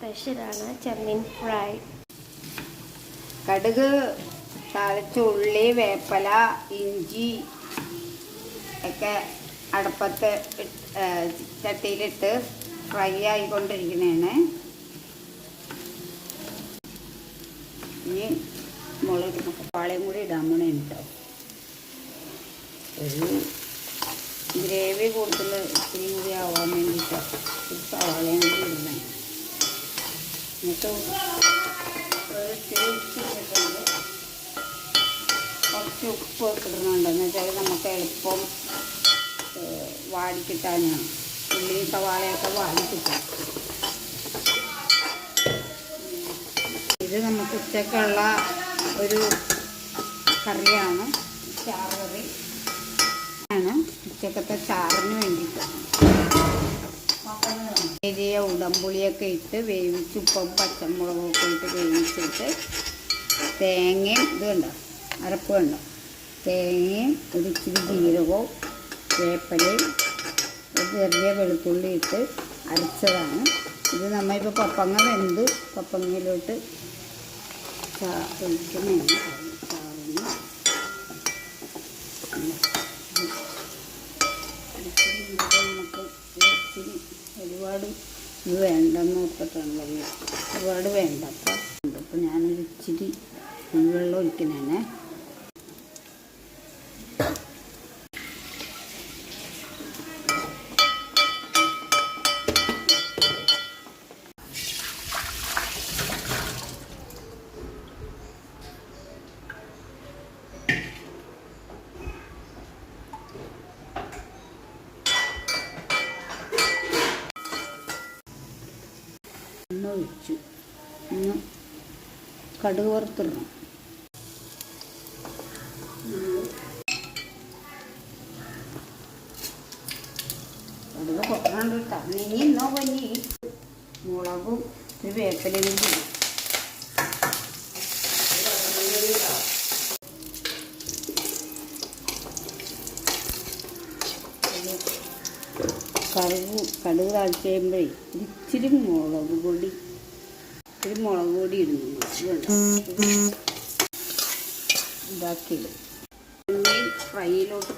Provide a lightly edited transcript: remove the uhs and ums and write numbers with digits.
സ്പെഷ്യലാണ് ചെമ്മീൻ ഫ്രൈ. കടുക് താളിച്ച് ഉള്ളി, വേപ്പില, ഇഞ്ചി ഒക്കെ അടുപ്പത്ത് ചട്ടിയിലിട്ട് ഫ്രൈ ആയിക്കൊണ്ടിരിക്കുന്നതാണ്. ഇനി മുളക് സവാളയും കൂടി ഇടാൻ പോണേ കേട്ടോ. ഒരു ഗ്രേവി കൂടുതൽ ഇത്തിരി കൂടി ആവാൻ വേണ്ടിയിട്ട് ഒരു സവാളയും കൂടി ഇടുന്നേ. എന്നിട്ട് ഒരു ഇട്ടിട്ടുണ്ട്. കുറച്ച് ഉപ്പ് ഇടുന്നുണ്ടെന്ന് വെച്ചാൽ നമുക്ക് എളുപ്പം വാടിക്കിട്ടാനാണ്. ഉള്ളിയും സവാളയൊക്കെ വാടിക്കിട്ടാൻ. ഇത് നമുക്ക് ഉച്ചക്കുള്ള ഒരു കറിയാണ്, ചാറ് കറി ആണ്. ഉച്ചക്കത്തെ ചാറിന് വേണ്ടിയിട്ട് ചെറിയ ഉടമ്പുളിയൊക്കെ ഇട്ട് വേവിച്ച് ഉപ്പും പച്ചമുളകൊക്കെ ഇട്ട് വേവിച്ചിട്ട് തേങ്ങയും ഇത് കണ്ടോ, അരപ്പ് കണ്ടോ, തേങ്ങയും ഒരു ഇച്ചിരി ജീരകവും വേപ്പിലയും ഒരു ചെറിയ വെളുത്തുള്ളി ഇട്ട് അരച്ചതാണ്. ഇത് നമ്മളിപ്പോൾ പപ്പങ്ങ വെന്ത് പപ്പങ്ങയിലോട്ട് ഒഴിക്കുന്നതാണ്. ചാറിന് നമുക്ക് ഇച്ചിരി ഒരുപാട് ഇത് വേണ്ടെന്ന് ഓർത്തിട്ടുണ്ടെങ്കിൽ ഒരുപാട് വേണ്ട. അപ്പോൾ ഞാനൊരു ഇച്ചിരി വെള്ളം ഒഴിക്കുന്നതാണ്. ഒഴിച്ചു ഒന്ന് കടുക് വറുത്തിടണം. കടുക് പൊട്ടണുണ്ട് കേട്ടോ. ഇനി എന്നോ പനി മുളകും ഒരു വേപ്പിലയും കൂടി കടുക് താഴ്ച കഴിയുമ്പോഴേ ഇച്ചിരി മുളക് പൊടി ഇടുന്നു. ഇതാക്കിയിടും. ഫ്രൈയിലോട്ട്